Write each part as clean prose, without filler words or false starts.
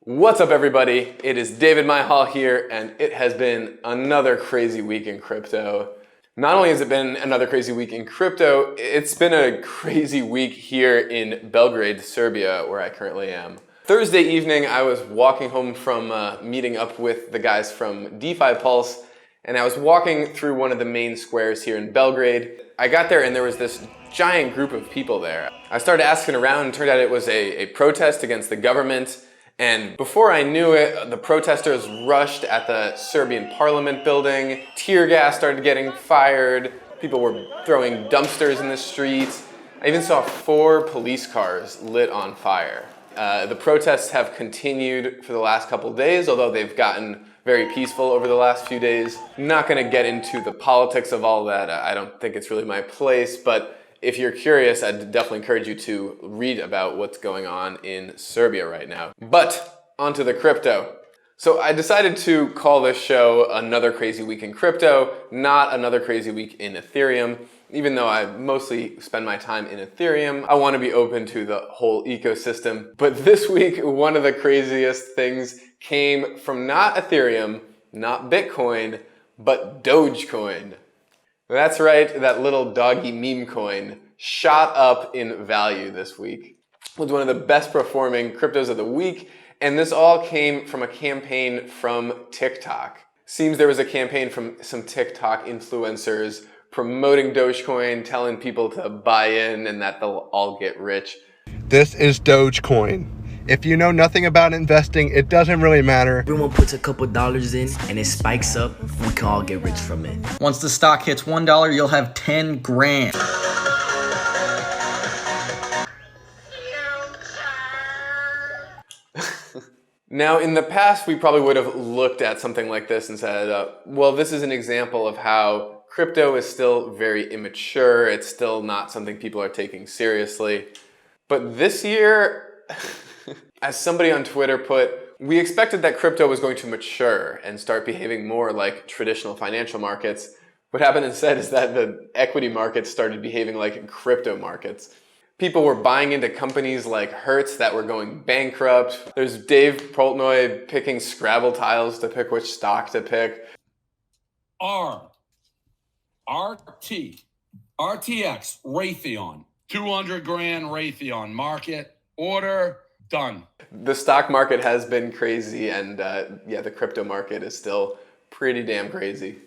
What's up, everybody? It is David Myhall here, and it has been another crazy week in crypto. Not only has it been another crazy week in crypto, it's been a crazy week here in Belgrade, Serbia, where I currently am. Thursday evening, I was walking home from meeting up with the guys from DeFi Pulse, and I was walking through one of the main squares here in Belgrade. I got there and there was this giant group of people there. I started asking around, and it turned out it was a protest against the government. And before I knew it, the protesters rushed at the Serbian parliament building. Tear gas started getting fired. People were throwing dumpsters in the streets. I even saw 4 police cars lit on fire. The protests have continued for the last couple days, although they've gotten very peaceful over the last few days. I'm not going to get into the politics of all that. I don't think it's really my place, but if you're curious, I'd definitely encourage you to read about what's going on in Serbia right now. But onto the crypto. So I decided to call this show Another Crazy Week in Crypto, not Another Crazy Week in Ethereum. Even though I mostly spend my time in Ethereum, I want to be open to the whole ecosystem. But this week, one of the craziest things came from not Ethereum, not Bitcoin, but Dogecoin. That's right, that little doggy meme coin shot up in value this week. It was one of the best performing cryptos of the week, and this all came from a campaign from TikTok. Seems there was a campaign from some TikTok influencers promoting Dogecoin, telling people to buy in and that they'll all get rich. This is Dogecoin. If you know nothing about investing, it doesn't really matter. Everyone puts a couple dollars in and it spikes up. We can all get rich from it. Once the stock hits $1, you'll have 10 grand. Now, in the past, we probably would have looked at something like this and said, well, this is an example of how crypto is still very immature. It's still not something people are taking seriously. But this year, as somebody on Twitter put, we expected that crypto was going to mature and start behaving more like traditional financial markets. What happened instead is that the equity markets started behaving like crypto markets. People were buying into companies like Hertz that were going bankrupt. There's Dave Portnoy picking Scrabble tiles to pick which stock to pick. RT, RTX, Raytheon, 200 grand Raytheon market, order, done. The stock market has been crazy, and yeah, the crypto market is still pretty damn crazy.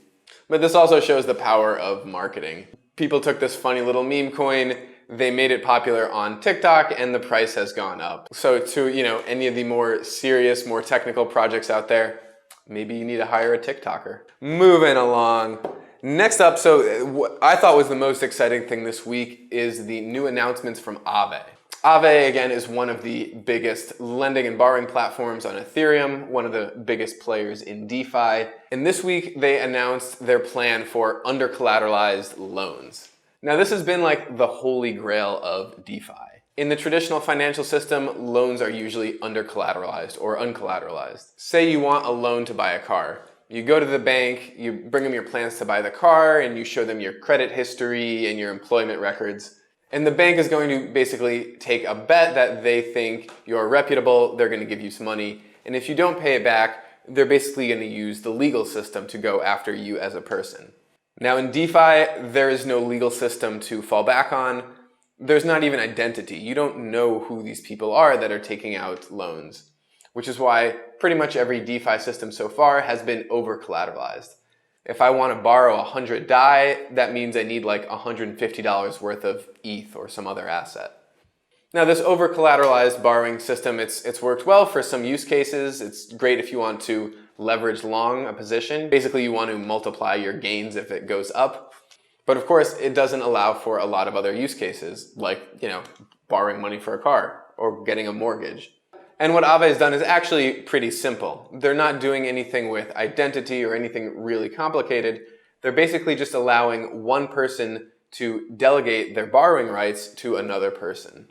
But this also shows the power of marketing. People took this funny little meme coin, they made it popular on TikTok, and the price has gone up. So to, any of the more serious, more technical projects out there, maybe you need to hire a TikToker. Moving along. Next up, so what I thought was the most exciting thing this week is the new announcements from Aave. Aave, again, is one of the biggest lending and borrowing platforms on Ethereum, one of the biggest players in DeFi. And this week, they announced their plan for under-collateralized loans. Now, this has been like the holy grail of DeFi. In the traditional financial system, loans are usually under-collateralized or uncollateralized. Say you want a loan to buy a car. You go to the bank, you bring them your plans to buy the car, and you show them your credit history and your employment records. And the bank is going to basically take a bet that they think you're reputable, they're going to give you some money, and if you don't pay it back, they're basically going to use the legal system to go after you as a person. Now in DeFi, there is no legal system to fall back on. There's not even identity. You don't know who these people are that are taking out loans, which is why pretty much every DeFi system so far has been over-collateralized. If I want to borrow 100 DAI, that means I need like $150 worth of ETH or some other asset. Now this over-collateralized borrowing system, it's worked well for some use cases. It's great if you want to leverage long a position. Basically, you want to multiply your gains if it goes up. But of course, it doesn't allow for a lot of other use cases, like, borrowing money for a car or getting a mortgage. And what Aave has done is actually pretty simple. They're not doing anything with identity or anything really complicated. They're basically just allowing one person to delegate their borrowing rights to another person.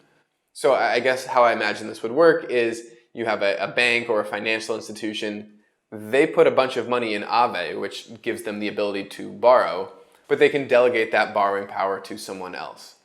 So I guess how I imagine this would work is you have a bank or a financial institution. They put a bunch of money in Aave, which gives them the ability to borrow, but they can delegate that borrowing power to someone else.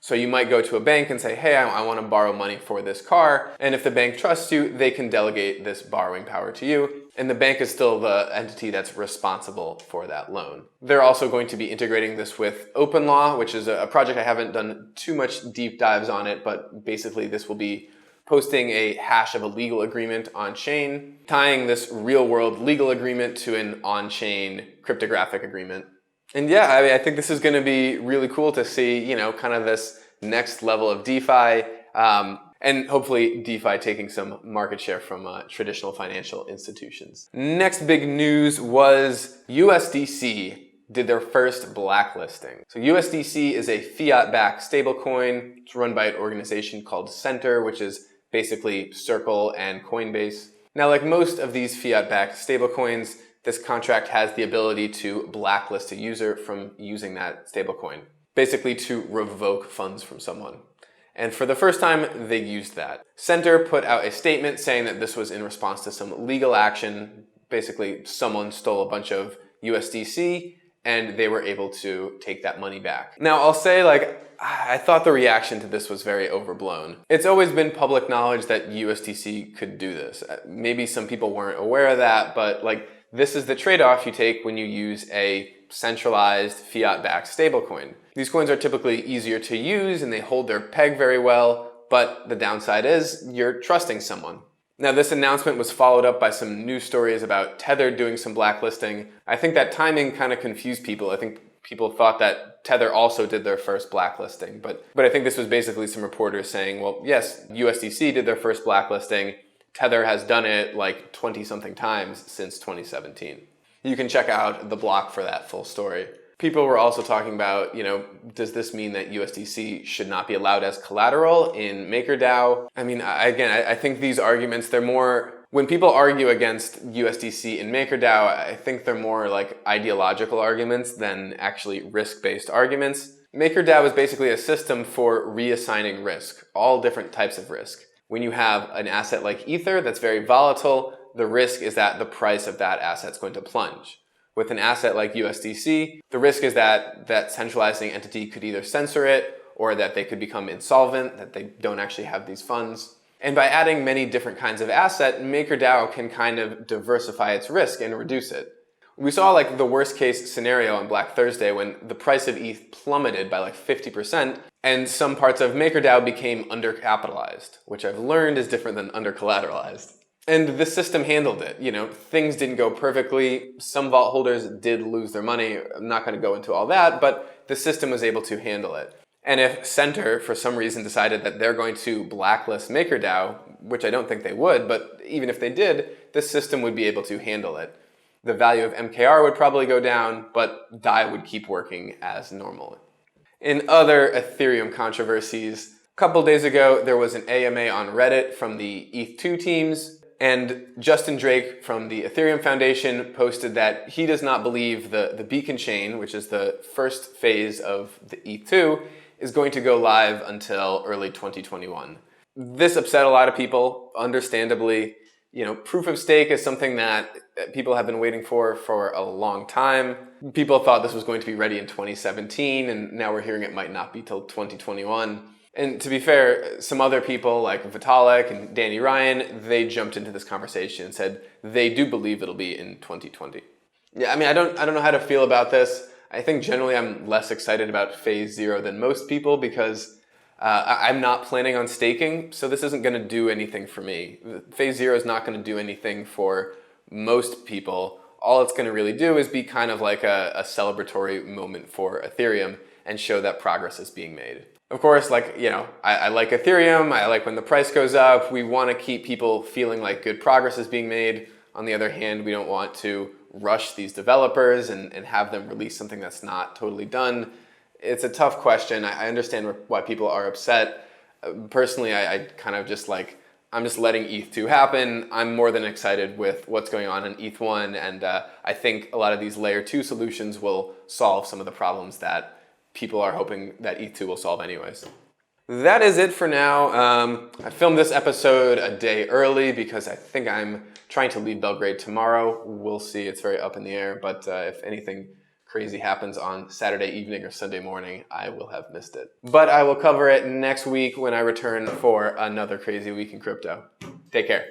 So you might go to a bank and say, hey, I want to borrow money for this car. And if the bank trusts you, they can delegate this borrowing power to you. And the bank is still the entity that's responsible for that loan. They're also going to be integrating this with OpenLaw, which is a project I haven't done too much deep dives on it, but basically this will be posting a hash of a legal agreement on chain, tying this real world legal agreement to an on-chain cryptographic agreement. And yeah, I think this is going to be really cool to see, kind of this next level of DeFi, and hopefully DeFi taking some market share from traditional financial institutions. Next big news was USDC did their first blacklisting. So USDC is a fiat-backed stablecoin. It's run by an organization called Center, which is basically Circle and Coinbase. Now, like most of these fiat-backed stablecoins, this contract has the ability to blacklist a user from using that stablecoin, basically to revoke funds from someone. And for the first time, they used that. Center put out a statement saying that this was in response to some legal action. Basically, someone stole a bunch of USDC and they were able to take that money back. Now, I'll say, I thought the reaction to this was very overblown. It's always been public knowledge that USDC could do this. Maybe some people weren't aware of that, but this is the trade-off you take when you use a centralized fiat-backed stablecoin. These coins are typically easier to use and they hold their peg very well, but the downside is you're trusting someone. Now, this announcement was followed up by some news stories about Tether doing some blacklisting. I think that timing kind of confused people. I think people thought that Tether also did their first blacklisting, but I think this was basically some reporters saying, well, yes, USDC did their first blacklisting. Tether has done it 20-something times since 2017. You can check out the block for that full story. People were also talking about, does this mean that USDC should not be allowed as collateral in MakerDAO? I mean, I think these arguments, they're more, when people argue against USDC in MakerDAO, I think they're more ideological arguments than actually risk-based arguments. MakerDAO is basically a system for reassigning risk, all different types of risk. When you have an asset like Ether that's very volatile, the risk is that the price of that asset is going to plunge. With an asset like USDC, the risk is that that centralizing entity could either censor it or that they could become insolvent, that they don't actually have these funds. And by adding many different kinds of asset, MakerDAO can kind of diversify its risk and reduce it. We saw the worst case scenario on Black Thursday when the price of ETH plummeted by 50% and some parts of MakerDAO became undercapitalized, which I've learned is different than undercollateralized. And the system handled it. Things didn't go perfectly. Some vault holders did lose their money. I'm not going to go into all that, but the system was able to handle it. And if Center, for some reason, decided that they're going to blacklist MakerDAO, which I don't think they would, but even if they did, the system would be able to handle it. The value of MKR would probably go down, but DAI would keep working as normal. In other Ethereum controversies, a couple days ago, there was an AMA on Reddit from the ETH2 teams, and Justin Drake from the Ethereum Foundation posted that he does not believe the Beacon chain, which is the first phase of the ETH2, is going to go live until early 2021. This upset a lot of people, understandably. Proof of stake is something that people have been waiting for a long time. People thought this was going to be ready in 2017, and now we're hearing it might not be till 2021. And to be fair, some other people like Vitalik and Danny Ryan, they jumped into this conversation and said they do believe it'll be in 2020. Yeah, I mean, I don't know how to feel about this. I think generally I'm less excited about phase 0 than most people because I'm not planning on staking, so this isn't going to do anything for me. Phase 0 is not going to do anything for most people. All it's going to really do is be kind of like a celebratory moment for Ethereum and show that progress is being made. Of course, I like Ethereum. I like when the price goes up. We want to keep people feeling like good progress is being made. On the other hand, we don't want to rush these developers and have them release something that's not totally done. It's a tough question. I understand why people are upset. Personally, I kind of just I'm just letting ETH2 happen. I'm more than excited with what's going on in ETH1, and I think a lot of these layer 2 solutions will solve some of the problems that people are hoping that ETH2 will solve anyways. That is it for now. I filmed this episode a day early because I think I'm trying to leave Belgrade tomorrow. We'll see. It's very up in the air, but if anything crazy happens on Saturday evening or Sunday morning, I will have missed it. But I will cover it next week when I return for another crazy week in crypto. Take care.